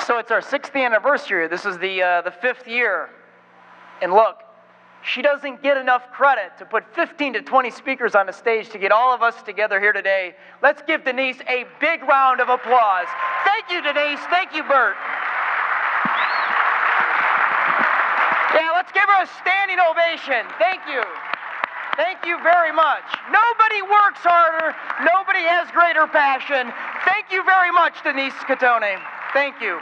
So it's our 6th anniversary. This is the 5th year. And look, she doesn't get enough credit to put 15 to 20 speakers on the stage to get all of us together here today. Let's give Denise a big round of applause. Thank you, Denise. Thank you, Bert. Yeah, let's give her a standing ovation. Thank you. Thank you very much. Nobody works harder. Nobody has greater passion. Thank you very much, Denise Scatone. Thank you.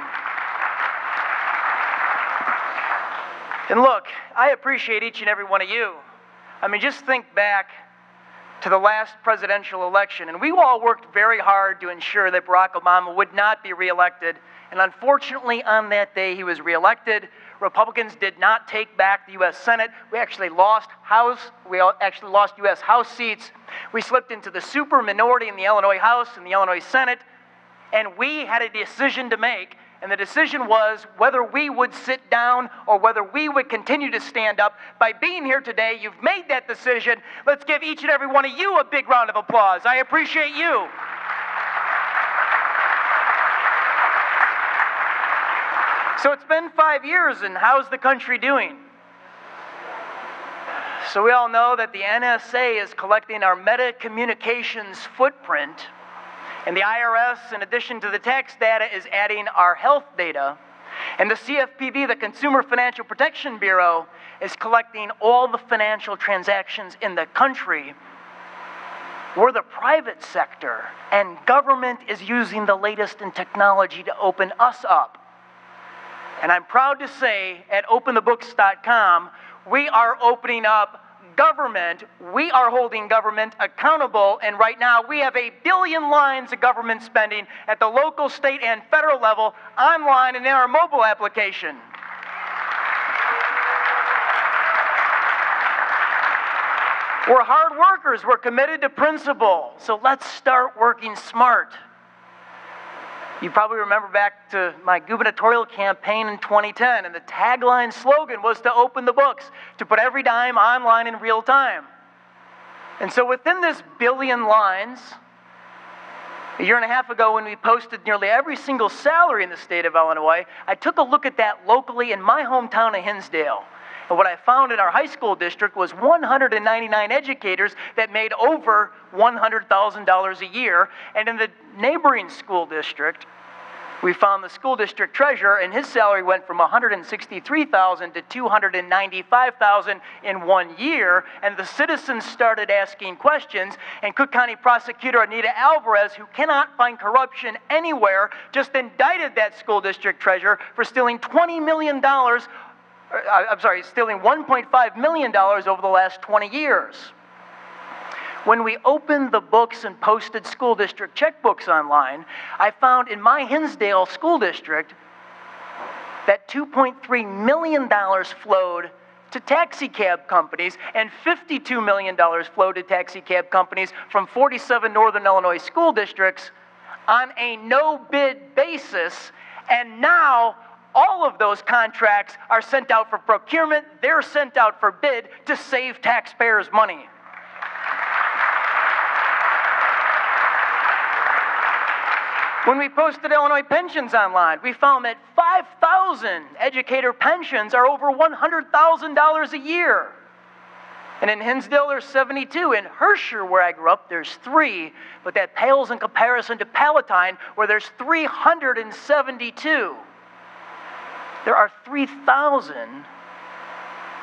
And look, I appreciate each and every one of you. I mean, just think back to the last presidential election, and we all worked very hard to ensure that Barack Obama would not be reelected. And unfortunately, on that day, he was reelected. Republicans did not take back the U.S. Senate. We actually lost U.S. House seats. We slipped into the super minority in the Illinois House and the Illinois Senate. And we had a decision to make. And the decision was whether we would sit down or whether we would continue to stand up. By being here today, you've made that decision. Let's give each and every one of you a big round of applause. I appreciate you. So it's been 5 years, and how's the country doing? So we all know that the NSA is collecting our metacommunications footprint, and the IRS, in addition to the tax data, is adding our health data. And the CFPB, the Consumer Financial Protection Bureau, is collecting all the financial transactions in the country. We're the private sector, and government is using the latest in technology to open us up. And I'm proud to say at openthebooks.com, we are opening up government. We are holding government accountable. And right now, we have 1 billion lines of government spending at the local, state, and federal level, online and in our mobile application. We're hard workers. We're committed to principle. So let's start working smart. You probably remember back to my gubernatorial campaign in 2010, and the tagline slogan was to open the books, to put every dime online in real time. And so within this 1 billion lines, a year and a half ago when we posted nearly every single salary in the state of Illinois, I took a look at that locally in my hometown of Hinsdale. And what I found in our high school district was 199 educators that made over $100,000 a year. And in the neighboring school district, we found the school district treasurer, and his salary went from $163,000 to $295,000 in 1 year. And the citizens started asking questions, and Cook County Prosecutor Anita Alvarez, who cannot find corruption anywhere, just indicted that school district treasurer for stealing $20 million. Stealing $1.5 million over the last 20 years. When we opened the books and posted school district checkbooks online, I found in my Hinsdale school district that $2.3 million flowed to taxi cab companies, and $52 million flowed to taxi cab companies from 47 Northern Illinois school districts on a no-bid basis, and now all of those contracts are sent out for procurement. They're sent out for bid to save taxpayers' money. When we posted Illinois pensions online, we found that 5,000 educator pensions are over $100,000 a year. And in Hinsdale, there's 72. In Herscher, where I grew up, there's 3. But that pales in comparison to Palatine, where there's 372. There are 3,000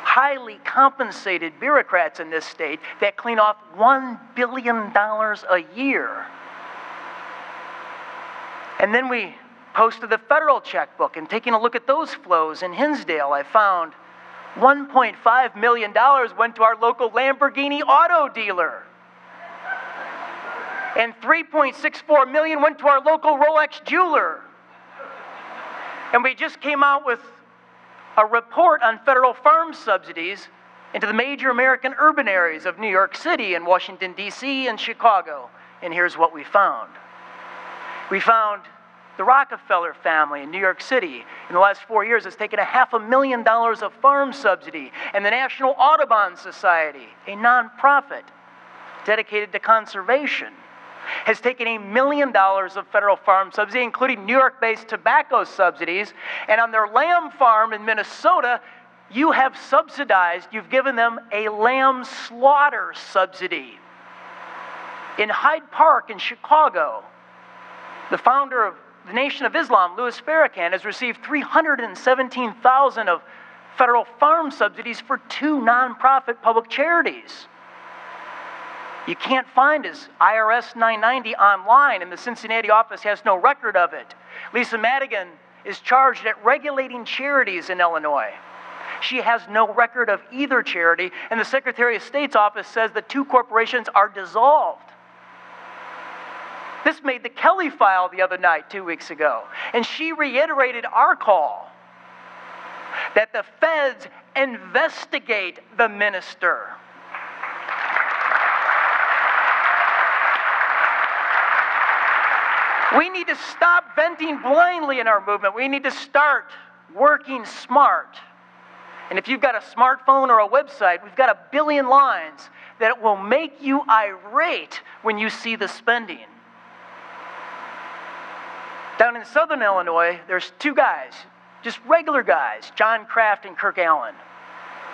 highly compensated bureaucrats in this state that clean off $1 billion a year. And then we posted the federal checkbook, and taking a look at those flows in Hinsdale, I found $1.5 million went to our local Lamborghini auto dealer. And $3.64 million went to our local Rolex jeweler. And we just came out with a report on federal farm subsidies into the major American urban areas of New York City and Washington, D.C. and Chicago. And here's what we found. We found the Rockefeller family in New York City in the last 4 years has taken $500,000 of farm subsidy. And the National Audubon Society, a nonprofit dedicated to conservation, has taken $1 million of federal farm subsidy, including New York-based tobacco subsidies, and on their lamb farm in Minnesota, you have subsidized, you've given them a lamb slaughter subsidy. In Hyde Park in Chicago, the founder of the Nation of Islam, Louis Farrakhan, has received $317,000 of federal farm subsidies for 2 nonprofit public charities. You can't find his IRS 990 online, and the Cincinnati office has no record of it. Lisa Madigan is charged at regulating charities in Illinois. She has no record of either charity, and the Secretary of State's office says the 2 corporations are dissolved. This made the Kelly file the other night, 2 weeks ago, and she reiterated our call that the feds investigate the minister. We need to stop venting blindly in our movement. We need to start working smart. And if you've got a smartphone or a website, we've got 1 billion lines that will make you irate when you see the spending. Down in southern Illinois, there's 2 guys, just regular guys, John Kraft and Kirk Allen.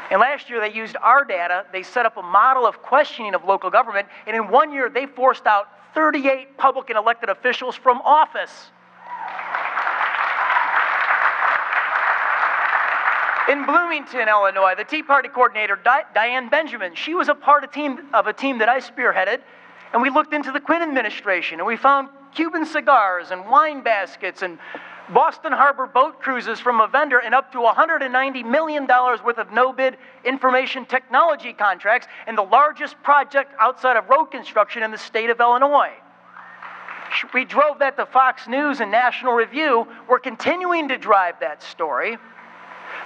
And last year they used our data. They set up a model of questioning of local government, and in 1 year they forced out 38 public and elected officials from office. In Bloomington, Illinois, the Tea Party coordinator, Diane Benjamin, she was a part of a team that I spearheaded, and we looked into the Quinn administration, and we found Cuban cigars and wine baskets and Boston Harbor boat cruises from a vendor and up to $190 million worth of no-bid information technology contracts, and the largest project outside of road construction in the state of Illinois. We drove that to Fox News and National Review. We're continuing to drive that story.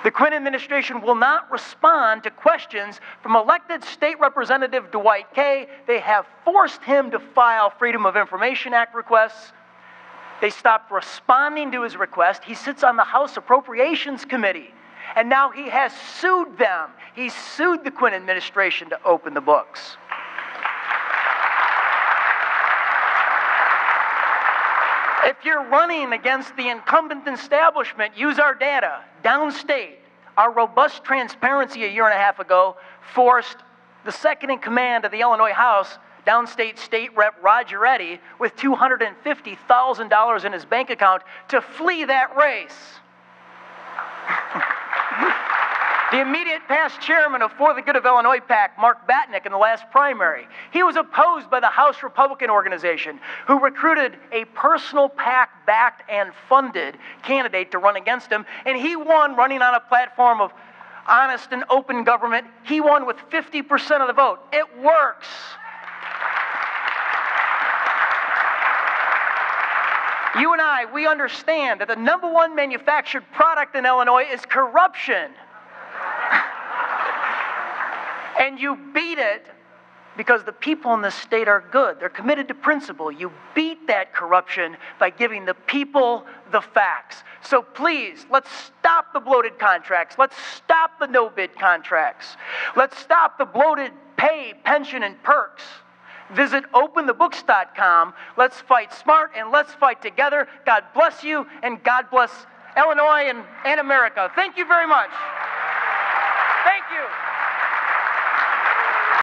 The Quinn administration will not respond to questions from elected State Representative Dwight Kay. They have forced him to file Freedom of Information Act requests. They stopped responding to his request. He sits on the House Appropriations Committee, and now he has sued them. He sued the Quinn administration to open the books. If you're running against the incumbent establishment, use our data. Downstate, our robust transparency a 1.5 years ago forced the second in command of the Illinois House, Downstate State Rep Roger Eddy, with $250,000 in his bank account, to flee that race. The immediate past chairman of For the Good of Illinois PAC, Mark Batnick, in the last primary, he was opposed by the House Republican organization, who recruited a personal PAC-backed and funded candidate to run against him, and he won running on a platform of honest and open government. He won with 50% of the vote. It works. You and I, we understand that the #1 manufactured product in Illinois is corruption. And you beat it because the people in the state are good. They're committed to principle. You beat that corruption by giving the people the facts. So please, let's stop the bloated contracts. Let's stop the no-bid contracts. Let's stop the bloated pay, pension, and perks. Visit openthebooks.com. Let's fight smart and let's fight together. God bless you, and God bless Illinois and America. Thank you very much. Thank you.